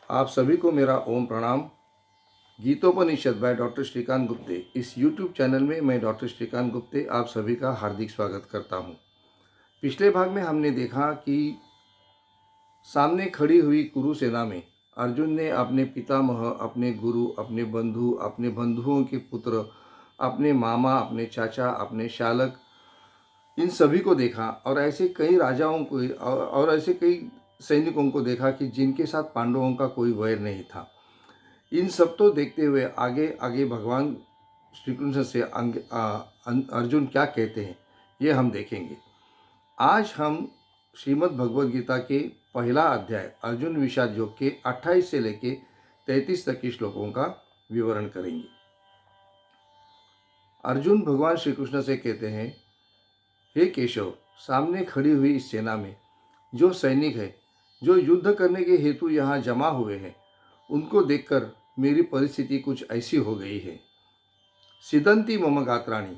आप सभी को मेरा ओम प्रणाम। गीतोपनिषद बाय डॉक्टर श्रीकांत गुप्ते, इस यूट्यूब चैनल में मैं डॉक्टर श्रीकांत गुप्ते आप सभी का हार्दिक स्वागत करता हूं। पिछले भाग में हमने देखा कि सामने खड़ी हुई कुरु सेना में अर्जुन ने अपने पितामह, अपने गुरु, अपने बंधु, अपने बंधुओं के पुत्र, अपने मामा, अपने चाचा, अपने शालक, इन सभी को देखा और ऐसे कई राजाओं को और ऐसे कई सैनिकों को देखा कि जिनके साथ पांडवों का कोई वैर नहीं था। इन सब तो देखते हुए आगे आगे भगवान श्री कृष्ण से अर्जुन क्या कहते हैं ये हम देखेंगे। आज हम श्रीमद् भगवद गीता के पहला अध्याय अर्जुन विषाद योग के 28 से लेके 33 तक के श्लोकों का विवरण करेंगे। अर्जुन भगवान श्री कृष्ण से कहते हैं, हे केशव, सामने खड़ी हुई इस सेना में जो सैनिक है, जो युद्ध करने के हेतु यहाँ जमा हुए हैं, उनको देखकर मेरी परिस्थिति कुछ ऐसी हो गई है। सिदंती मम गात्राणी,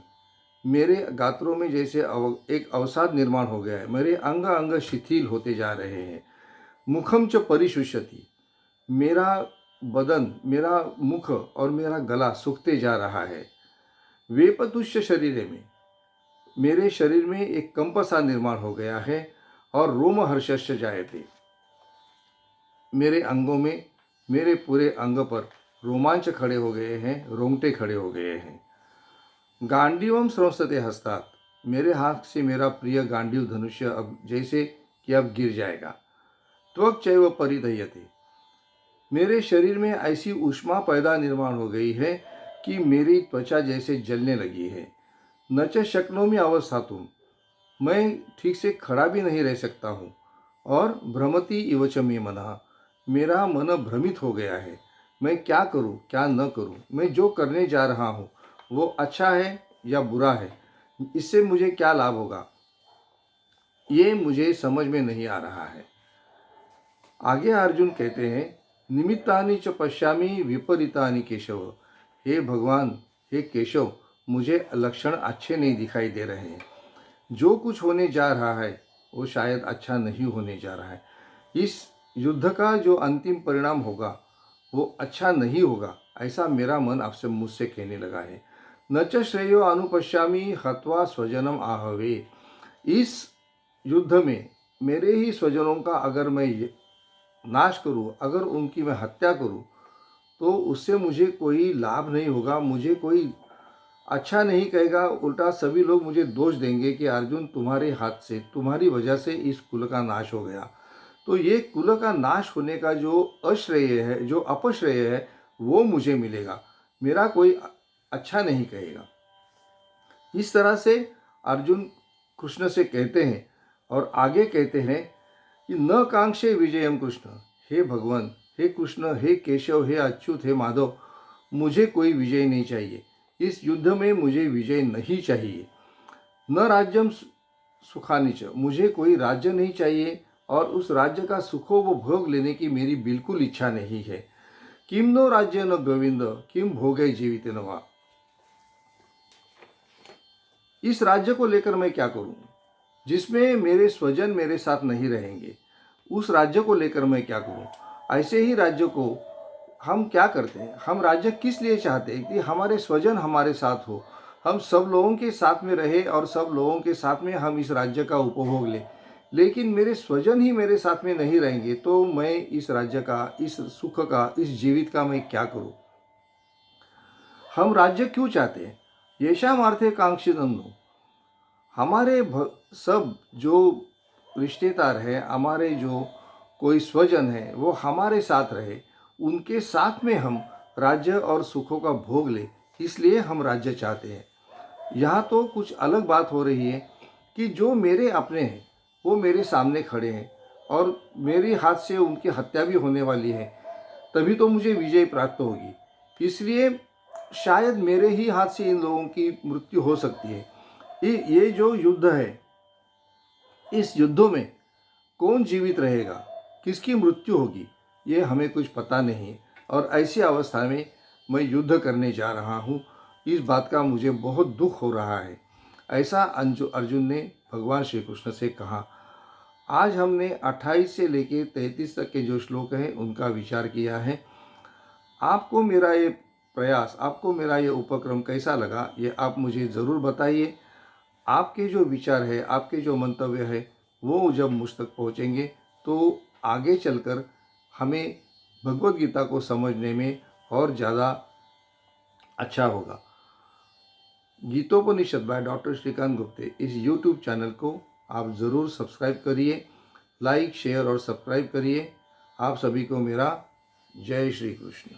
मेरे गात्रों में जैसे एक अवसाद निर्माण हो गया है। मेरे अंग अंग शिथिल होते जा रहे हैं। मुखम च परिशुष्यति, मेरा बदन, मेरा मुख और मेरा गला सूखते जा रहा है। वेपतुष्य शरीर में, मेरे शरीर में एक कंप सा निर्माण हो गया है और रोम हर्षश्च जायते, मेरे अंगों में, मेरे पूरे अंग पर रोमांच खड़े हो गए हैं, रोंगटे खड़े हो गए हैं। गांडीवम स्रंसते हस्तात्, मेरे हाथ से मेरा प्रिय गांडीव धनुष्य अब जैसे कि अब गिर जाएगा। त्वक चैव परिदह्यते, मेरे शरीर में ऐसी ऊष्मा पैदा निर्माण हो गई है कि मेरी त्वचा जैसे जलने लगी है। न च शक्नोमि अवस्थातुम, मैं ठीक से खड़ा भी नहीं रह सकता हूँ। और भ्रमति इव च मे मनः, मेरा मन भ्रमित हो गया है। मैं क्या करूं, क्या न करूं, मैं जो करने जा रहा हूं वो अच्छा है या बुरा है, इससे मुझे क्या लाभ होगा, ये मुझे समझ में नहीं आ रहा है। आगे अर्जुन कहते हैं, निमित्तानि च पश्यामि विपरीतानि केशव, हे भगवान, हे केशव, मुझे लक्षण अच्छे नहीं दिखाई दे रहे हैं। जो कुछ होने जा रहा है वो शायद अच्छा नहीं होने जा रहा है। इस युद्ध का जो अंतिम परिणाम होगा वो अच्छा नहीं होगा, ऐसा मेरा मन आपसे मुझसे कहने लगा है। न च श्रेयो अनुपश्यामि हत्वा स्वजनम आहवे, इस युद्ध में मेरे ही स्वजनों का अगर मैं नाश करूं, अगर उनकी मैं हत्या करूं, तो उससे मुझे कोई लाभ नहीं होगा, मुझे कोई अच्छा नहीं कहेगा। उल्टा सभी लोग मुझे दोष देंगे कि अर्जुन, तुम्हारे हाथ से, तुम्हारी वजह से इस कुल का नाश हो गया। तो ये कुल का नाश होने का जो अश्रेय है, जो अपश्रेय है, वो मुझे मिलेगा, मेरा कोई अच्छा नहीं कहेगा। इस तरह से अर्जुन कृष्ण से कहते हैं और आगे कहते हैं कि न कांक्षे विजयम कृष्ण, हे भगवान, हे कृष्ण, हे केशव, हे अच्युत, हे माधव, मुझे कोई विजय नहीं चाहिए। इस युद्ध में मुझे विजय नहीं चाहिए। न राज्यम सुखानी च, मुझे कोई राज्य नहीं चाहिए और उस राज्य का सुखो वो भोग लेने की मेरी बिल्कुल इच्छा नहीं है। किम नो राज्य न गोविंद, किम भोगे जीवित न वा, इस राज्य को लेकर मैं क्या करूं जिसमें मेरे स्वजन मेरे साथ नहीं रहेंगे। उस राज्य को लेकर मैं क्या करूं। ऐसे ही राज्य को हम क्या करते हैं, हम राज्य किस लिए चाहते हैं कि हमारे स्वजन हमारे साथ हो, हम सब लोगों के साथ में रहे और सब लोगों के साथ में हम इस राज्य का उपभोग लें। लेकिन मेरे स्वजन ही मेरे साथ में नहीं रहेंगे तो मैं इस राज्य का, इस सुख का, इस जीवित का मैं क्या करूं। हम राज्य क्यों चाहते हैं, येषाम अर्थे कांक्षितन्नो, हमारे सब जो रिश्तेदार हैं, हमारे जो कोई स्वजन है, वो हमारे साथ रहे, उनके साथ में हम राज्य और सुखों का भोग ले, इसलिए हम राज्य चाहते हैं। यहाँ तो कुछ अलग बात हो रही है कि जो मेरे अपने हैं वो मेरे सामने खड़े हैं और मेरे हाथ से उनकी हत्या भी होने वाली है, तभी तो मुझे विजय प्राप्त होगी। इसलिए शायद मेरे ही हाथ से इन लोगों की मृत्यु हो सकती है। ये जो युद्ध है, इस युद्धों में कौन जीवित रहेगा, किसकी मृत्यु होगी, ये हमें कुछ पता नहीं। और ऐसी अवस्था में मैं युद्ध करने जा रहा हूँ, इस बात का मुझे बहुत दुख हो रहा है। ऐसा अर्जुन ने भगवान श्री कृष्ण से कहा। आज हमने 28 से लेके 33 तक के जो श्लोक हैं उनका विचार किया है। आपको मेरा ये प्रयास, आपको मेरा ये उपक्रम कैसा लगा, ये आप मुझे ज़रूर बताइए। आपके जो विचार है, आपके जो मंतव्य है, वो जब मुझ तक पहुँचेंगे तो आगे चलकर हमें भगवत गीता को समझने में और ज़्यादा अच्छा होगा। गीतोपनिषद बाय डॉक्टर श्रीकांत गुप्ते इस यूट्यूब चैनल को आप ज़रूर सब्सक्राइब करिए, लाइक, शेयर और सब्सक्राइब करिए। आप सभी को मेरा जय श्री कृष्ण।